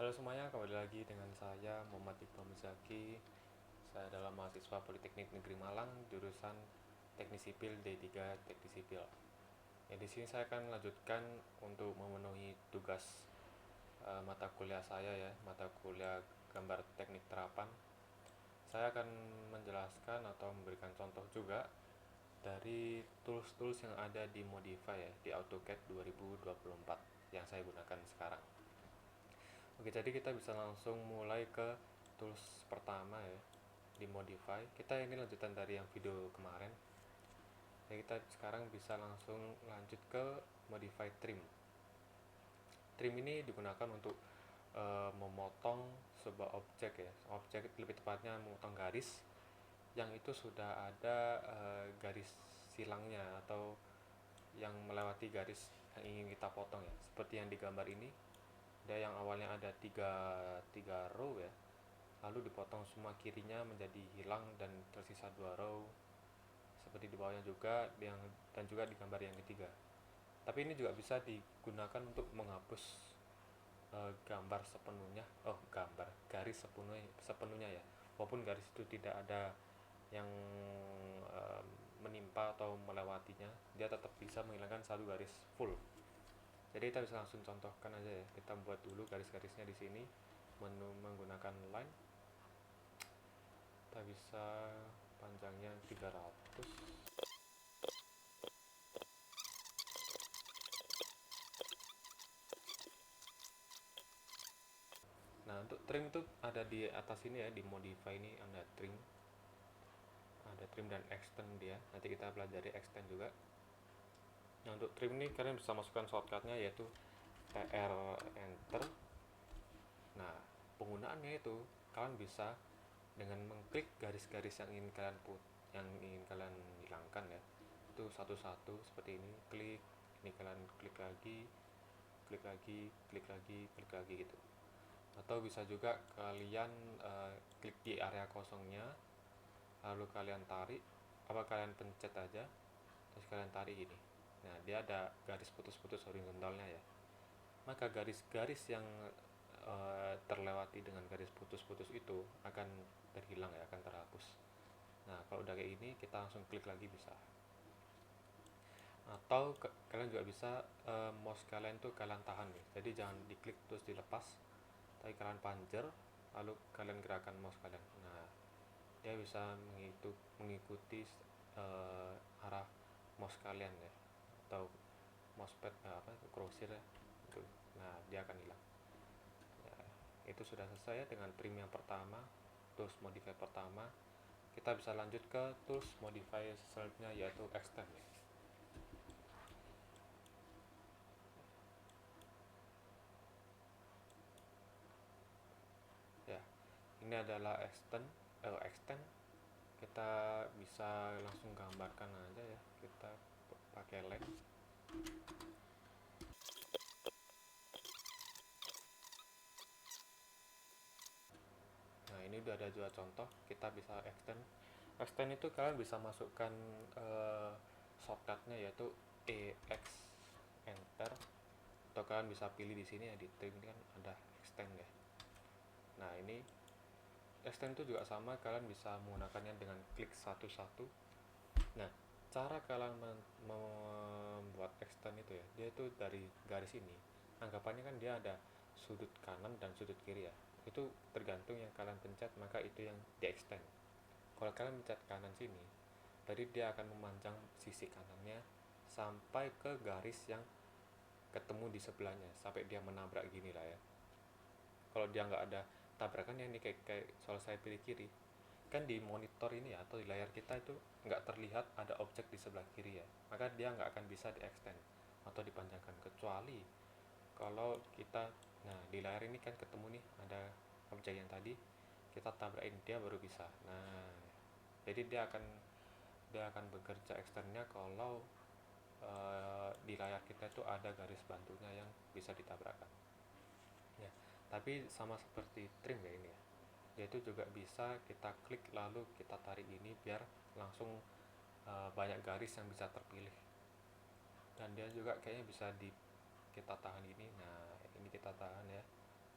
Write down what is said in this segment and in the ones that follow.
Halo semuanya, kembali lagi dengan saya Muhammad Iqbal Muzaki. Saya adalah mahasiswa Politeknik Negeri Malang, jurusan Teknik Sipil D3 Teknik Sipil. Ya, di sini saya akan melanjutkan untuk memenuhi tugas mata kuliah saya ya, mata kuliah gambar teknik terapan. Saya akan menjelaskan atau memberikan contoh juga dari tools-tools yang ada di Modify ya, di AutoCAD 2024 yang saya gunakan sekarang. Oke, jadi kita bisa langsung mulai ke tools pertama ya, di Modify. Kita ini lanjutan dari yang video kemarin. Jadi kita sekarang bisa langsung lanjut ke Modify Trim. Trim ini digunakan untuk memotong sebuah objek ya, objek lebih tepatnya memotong garis yang itu sudah ada garis silangnya atau yang melewati garis yang ingin kita potong ya, seperti yang digambar ini. Ada yang awalnya ada tiga row ya, lalu dipotong semua kirinya menjadi hilang dan tersisa 2 row, seperti di bawahnya juga dan juga di gambar yang ketiga. Tapi ini juga bisa digunakan untuk menghapus gambar sepenuhnya, gambar garis sepenuhnya ya, walaupun garis itu tidak ada yang menimpa atau melewatinya, dia tetap bisa menghilangkan satu garis full. Jadi kita bisa langsung contohkan aja ya, kita buat dulu garis-garisnya di sini menggunakan line. Kita bisa panjangnya 300. Nah, untuk trim itu ada di atas ini ya, di Modify ini ada trim dan extend dia. Nanti kita pelajari extend juga. Nah, untuk trim ini kalian bisa masukkan shortcutnya yaitu TR enter. Nah, penggunaannya itu kalian bisa dengan mengklik garis-garis yang ingin kalian hilangkan ya, itu satu-satu seperti ini. Ini kalian klik lagi, klik lagi, klik lagi, klik lagi gitu. Atau bisa juga kalian klik di area kosongnya, lalu kalian tarik, kalian pencet aja, terus kalian tarik ini. Nah, dia ada garis putus-putus horizontalnya ya. Maka garis-garis yang terlewati dengan garis putus-putus itu akan terhilang ya, akan terhapus. Nah, kalau udah kayak ini, kita langsung klik lagi bisa. Atau kalian juga bisa mouse kalian tuh kalian tahan nih, jadi jangan diklik terus dilepas, tapi kalian panjer lalu kalian gerakan mouse kalian. Nah, dia bisa mengikuti arah mouse kalian ya, atau mousepad crosshair ya itu. Nah, dia akan hilang ya. Itu sudah selesai ya dengan trim yang pertama, tools modify pertama. Kita bisa lanjut ke tools modify selanjutnya yaitu extend ya. Ya, ini adalah extend. Kita bisa langsung gambarkan aja ya, kita pakai line. Nah, ini udah ada juga contoh, kita bisa extend itu kalian bisa masukkan shortcutnya yaitu EX enter, atau kalian bisa pilih di sini ya, di trim kan ada extend ya. Nah, ini extend itu juga sama, kalian bisa menggunakannya dengan klik satu-satu. Nah, cara kalian membuat extend itu ya, dia itu dari garis ini, anggapannya kan dia ada sudut kanan dan sudut kiri ya, itu tergantung yang kalian pencet, maka itu yang di extend. Kalau kalian pencet kanan sini, berarti dia akan memanjang sisi kanannya sampai ke garis yang ketemu di sebelahnya, sampai dia menabrak gini lah ya. Kalau dia nggak ada tabrakan ya, ini kayak soal saya pilih kiri kan, di monitor ini ya, atau di layar kita itu nggak terlihat ada objek di sebelah kiri ya, maka dia nggak akan bisa di extend atau dipanjangkan, kecuali kalau kita, nah di layar ini kan ketemu nih ada objek yang tadi, kita tabrakin dia baru bisa. Nah, jadi dia akan bekerja extendnya kalau di layar kita itu ada garis bantunya yang bisa ditabrakkan ya. Tapi sama seperti trim ya ini ya, dia itu juga bisa kita klik lalu kita tarik ini biar langsung banyak garis yang bisa terpilih. Dan dia juga kayaknya bisa kita tahan ini. Nah, ini kita tahan ya,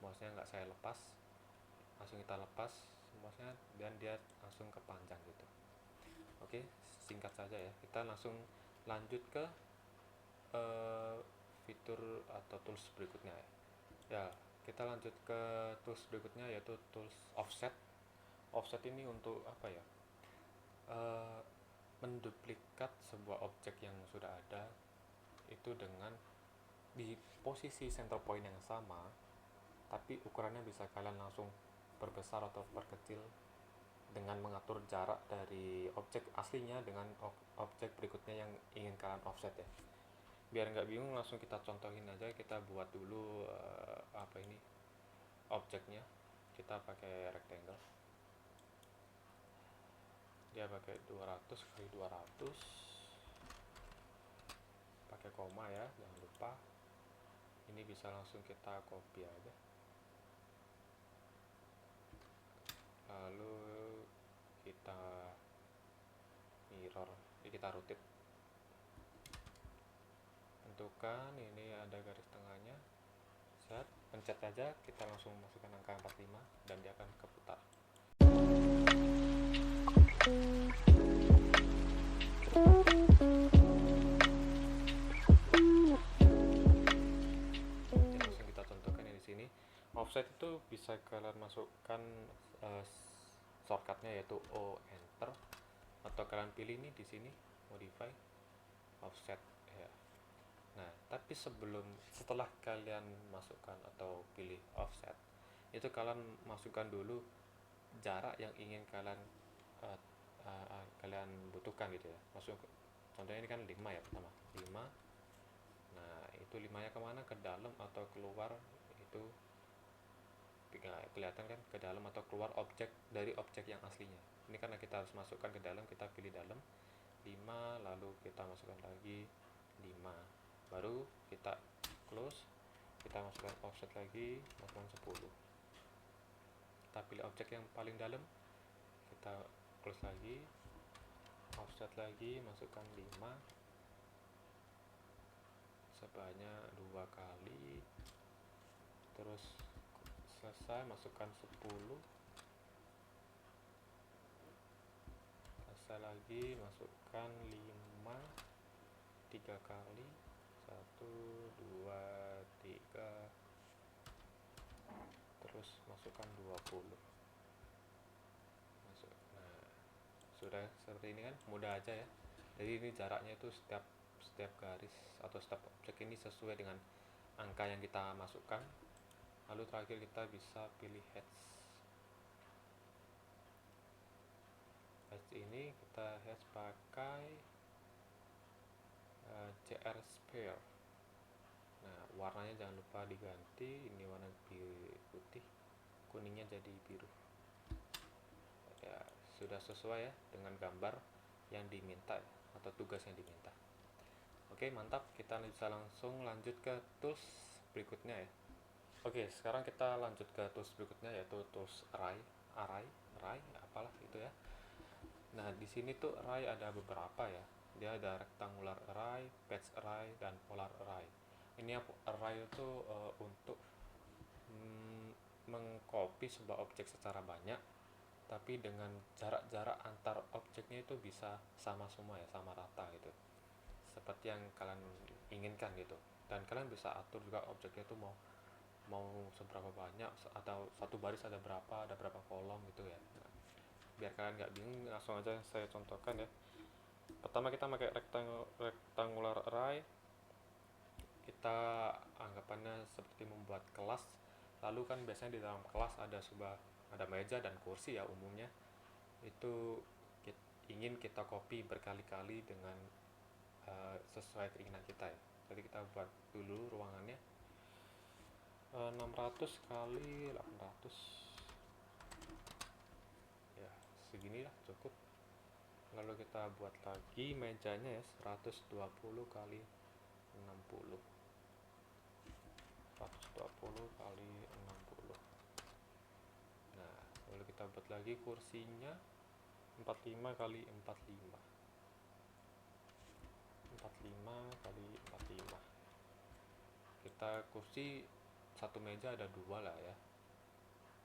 mouse-nya nggak saya lepas, langsung kita lepas mouse-nya dan dia langsung kepanjang gitu. Oke, singkat saja ya, kita langsung lanjut ke fitur atau tools berikutnya ya. Ya, kita lanjut ke tools berikutnya yaitu tools offset. Offset ini untuk apa ya? Menduplikat sebuah objek yang sudah ada itu dengan di posisi center point yang sama, tapi ukurannya bisa kalian langsung perbesar atau perkecil dengan mengatur jarak dari objek aslinya dengan objek berikutnya yang ingin kalian offset ya. Biar nggak bingung, langsung kita contohin aja. Kita buat dulu apa ini objeknya. Kita pakai rectangle, dia pakai 200 kali 200, pakai koma ya, jangan lupa. Ini bisa langsung kita copy aja, lalu kita mirror, jadi kita rotate, tentukan ini ada garis tengahnya, set, pencet aja, kita langsung masukkan angka 45 dan dia akan keputar. Jadi langsung kita contohkan di sini. Offset itu bisa kalian masukkan shortcutnya yaitu O enter, atau kalian pilih nih di sini modify offset ya. Nah, tapi setelah kalian masukkan atau pilih offset, itu kalian masukkan dulu jarak yang ingin kalian kalian butuhkan gitu ya. Contohnya ini kan 5 ya, pertama 5. Nah, itu 5 nya kemana, ke dalam atau keluar, itu kelihatan kan, ke dalam atau keluar objek dari objek yang aslinya. Ini karena kita harus masukkan ke dalam, kita pilih dalam 5, lalu kita masukkan lagi 5, baru kita close, kita masukkan offset lagi, masukkan 10, kita pilih objek yang paling dalam, kita close lagi, offset lagi, masukkan 5 sebanyak 2 kali, terus selesai, masukkan 10, selesai lagi, masukkan 5 3 kali, 1 2 3, terus masukkan 20, masuk. Nah, sudah seperti ini kan, mudah aja ya. Jadi ini jaraknya itu setiap garis atau setiap objek ini sesuai dengan angka yang kita masukkan. Lalu terakhir kita bisa pilih hatch ini kita hatch pakai CR Sphere. Nah, warnanya jangan lupa diganti, ini warna putih, kuningnya jadi biru ya. Sudah sesuai ya dengan gambar yang diminta atau tugas yang diminta. Oke, mantap. Kita bisa langsung lanjut ke tools berikutnya ya. Oke, sekarang kita lanjut ke tools berikutnya yaitu tools array, apalah itu ya. Nah, di sini tuh array ada beberapa ya. Dia ada rectangular array, patch array, dan polar array. Ini array itu untuk mengcopy sebuah objek secara banyak, tapi dengan jarak-jarak antar objeknya itu bisa sama semua ya, sama rata gitu, seperti yang kalian inginkan gitu. Dan kalian bisa atur juga objeknya itu mau seberapa banyak, atau satu baris ada berapa kolom gitu ya. Nah, biar kalian nggak bingung, langsung aja saya contohkan ya. Pertama kita pakai rectangular array. Kita anggapannya seperti membuat kelas, lalu kan biasanya di dalam kelas ada meja dan kursi ya umumnya. Itu ingin kita copy berkali-kali dengan sesuai keinginan kita ya. Jadi kita buat dulu ruangannya 600 kali 800 ya, segini lah cukup. Lalu kita buat lagi mejanya ya, 120 kali 60, 120 kali 60. Nah, lalu kita buat lagi kursinya 45 kali 45, 45 kali 45. Kita kursi satu meja ada dua lah ya,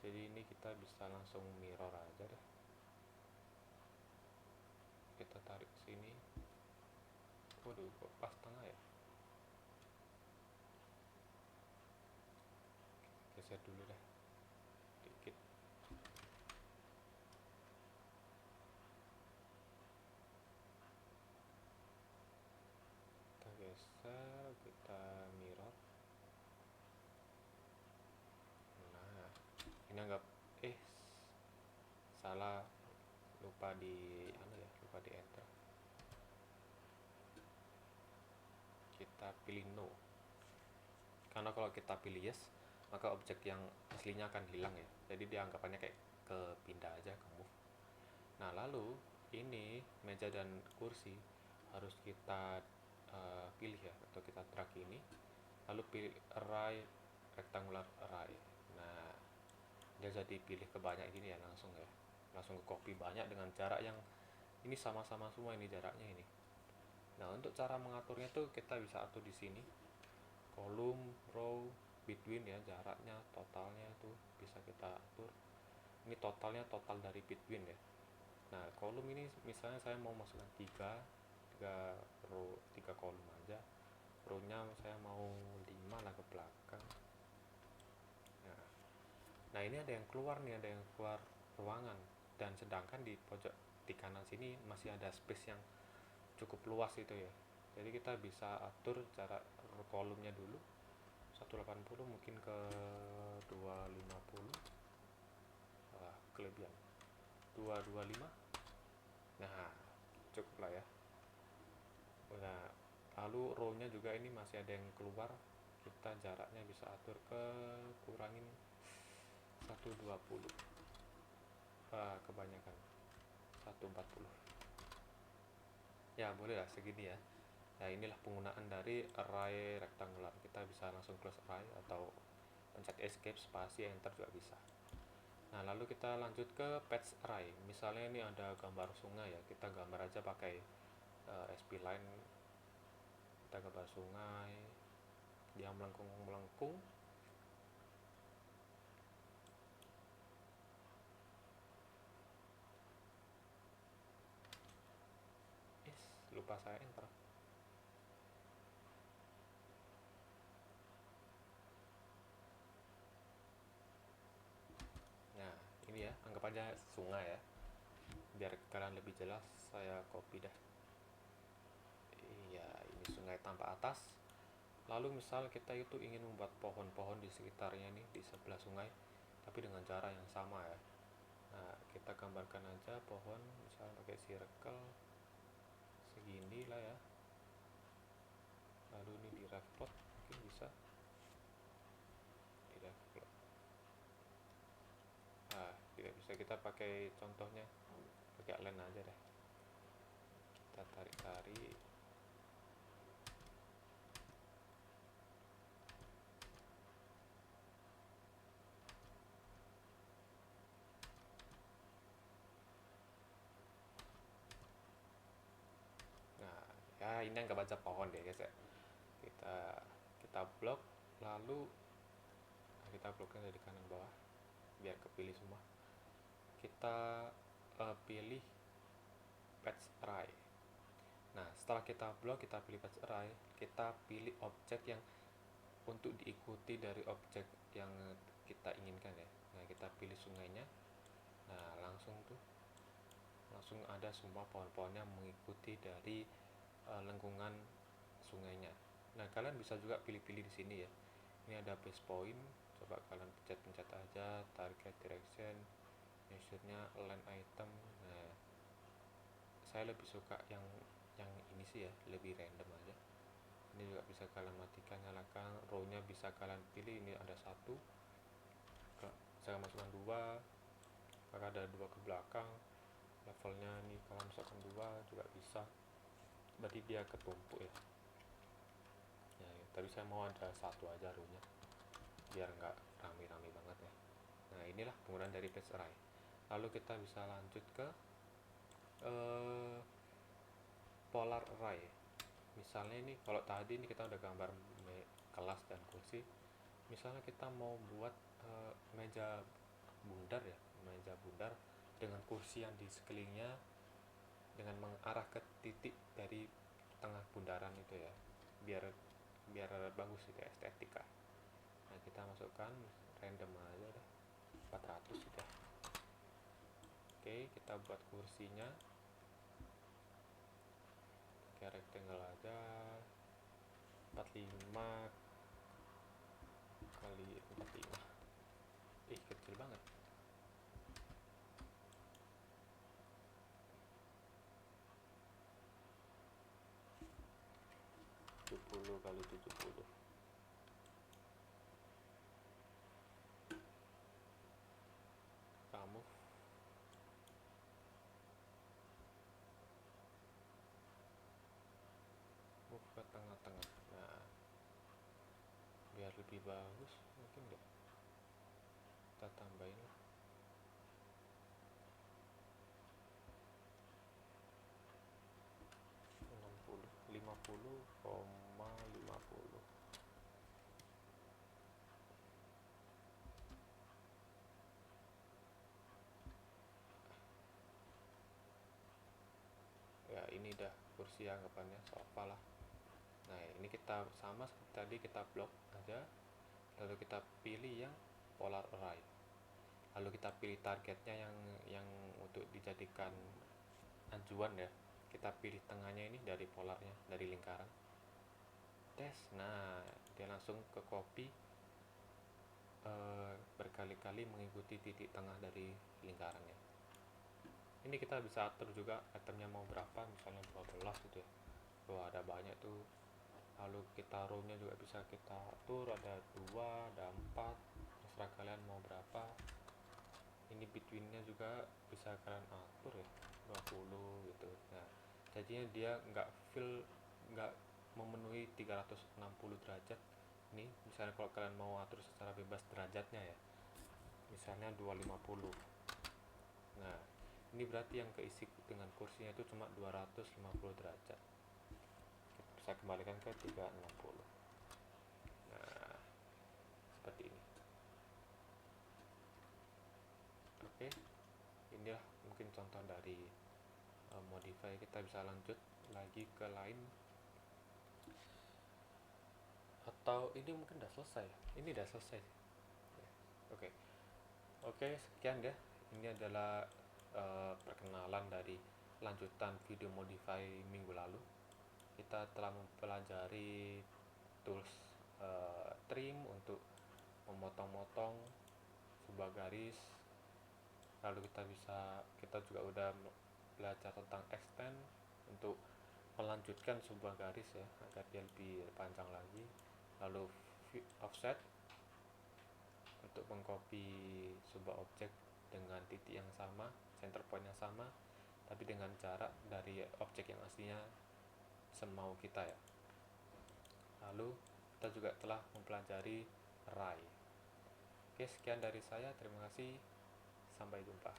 jadi ini kita bisa langsung mirror aja deh, kita tarik sini. Waduh, kok pas tengah ya, geser dulu deh dikit. Kita geser, kita mirror. Nah, ini anggap salah, lupa di lupa di enter. Kita pilih no, karena kalau kita pilih yes maka objek yang aslinya akan hilang ya, jadi dianggapannya kayak kepindah aja, ke move. Nah, lalu ini meja dan kursi harus kita pilih ya, atau kita drag ini, lalu pilih array, rectangular array. Nah, dia jadi pilih ke banyak gini ya, langsung ke copy banyak dengan jarak yang ini sama-sama semua ini jaraknya ini. Nah, untuk cara mengaturnya tuh kita bisa atur di sini, kolom, row, between ya, jaraknya, totalnya itu bisa kita atur. Ini totalnya total dari between ya. Nah, kolom ini misalnya saya mau masukkan 3 row, 3 kolom aja. Row-nya saya mau 5 lah ke belakang. Nah, ini ada yang keluar nih, ada yang keluar ruangan. Dan sedangkan di pojok di kanan sini masih ada space yang cukup luas itu ya. Jadi kita bisa atur cara kolomnya dulu 180 mungkin ke 250. Wah, kelebihan 225. Nah, cukup lah ya. Nah, lalu row-nya juga ini masih ada yang keluar, kita jaraknya bisa atur ke kurangin 120. Kebanyakan 140 ya, boleh lah segini ya. Nah, inilah penggunaan dari array rectangular. Kita bisa langsung close array atau pencet escape, spasi, enter juga bisa. Nah, lalu kita lanjut ke patch array. Misalnya ini ada gambar sungai ya, kita gambar aja pakai SP line. Kita gambar sungai, dia melengkung. Lupa saya enter. Nah, ini ya, anggap aja sungai ya. Biar kalian lebih jelas, saya copy dah. Iya, ini sungai tanpa atas. Lalu misal kita itu ingin membuat pohon-pohon di sekitarnya nih, di sebelah sungai, tapi dengan cara yang sama ya. Nah, kita gambarkan aja pohon, misalnya pakai circle segini lah ya. Lalu ini di refplot, mungkin bisa di refplot. Nah, tidak bisa, kita pakai contohnya pakai line aja deh. Kita tarik-tarik. Nah, ya ini anggap aja pohon deh guys ya. Kita blok, lalu kita bloknya dari kanan bawah biar kepilih semua. Kita pilih patch array. Nah, setelah kita blok, kita pilih patch array, kita pilih objek yang untuk diikuti dari objek yang kita inginkan ya. Nah, kita pilih sungainya. Nah, langsung ada semua pohon-pohonnya mengikuti dari lengkungan sungainya. Nah, kalian bisa juga pilih-pilih di sini ya. Ini ada base point, coba kalian pencet-pencet aja, target direction, measure-nya, line item. Nah, saya lebih suka yang ini sih ya, lebih random aja. Ini juga bisa kalian matikan, nyalakan. Row-nya bisa kalian pilih, ini ada 1, saya masukkan 2, maka ada 2 ke belakang. Levelnya nih kalian masukkan 2 juga bisa, berarti dia ketumpuk ya. Ya, tapi saya mau ada 1 aja row-nya biar nggak rame-rame banget ya. Nah, inilah penggunaan dari patch array. Lalu kita bisa lanjut ke polar array. Misalnya ini kalau tadi ini kita udah gambar kelas dan kursi, Misalnya kita mau buat meja bundar ya, meja bundar dengan kursi yang di sekelilingnya dengan mengarah ke titik dari tengah bundaran itu ya, biar biar bagus itu ya, estetika. Nah, kita masukkan random aja deh, 400 sudah. Oke, kita buat kursinya kayak rectangle aja, 45 kali 45. Kecil banget. 70 kali 70. Kamu move ke tengah-tengah. Nah, biar lebih bagus mungkin deh kita tambahin lah 60, 50,50. Ya, ini dah kursi anggapannya sofa lah. Nah, ini kita sama seperti tadi, kita blok aja, lalu kita pilih yang polar array, lalu kita pilih targetnya yang untuk dijadikan ajuan ya. Kita pilih tengahnya ini dari polarnya, dari lingkaran tes. Nah, dia langsung ke copy berkali-kali mengikuti titik tengah dari lingkarannya. Ini kita bisa atur juga itemnya mau berapa, misalnya 12 gitu ya. Wah, ada banyak tuh. Lalu kita row-nya juga bisa kita atur, ada 2, ada 4, terserah kalian mau berapa. Ini between-nya juga bisa kalian atur ya, 20 gitu. Nah, jadinya dia nggak nggak memenuhi 360 derajat. Ini misalnya kalau kalian mau atur secara bebas derajatnya ya, misalnya 250. Nah, ini berarti yang keisi dengan kursinya itu cuma 250 derajat. Kita bisa kembalikan ke 360. Nah, seperti ini. Oke, inilah mungkin contoh dari modify. Kita bisa lanjut lagi ke lain, atau ini mungkin udah selesai. Ini udah selesai. Oke. Oke, sekian ya. Ini adalah perkenalan dari lanjutan video modify minggu lalu. Kita telah mempelajari tools trim untuk memotong-motong sebuah garis. Lalu kita juga udah belajar tentang extend untuk melanjutkan sebuah garis ya, agar dia lebih panjang lagi. Lalu offset untuk mengcopy sebuah objek dengan titik yang sama, center point yang sama, tapi dengan jarak dari objek yang aslinya semau kita ya. Lalu kita juga telah mempelajari array. Oke, sekian dari saya. Terima kasih. Sampai jumpa.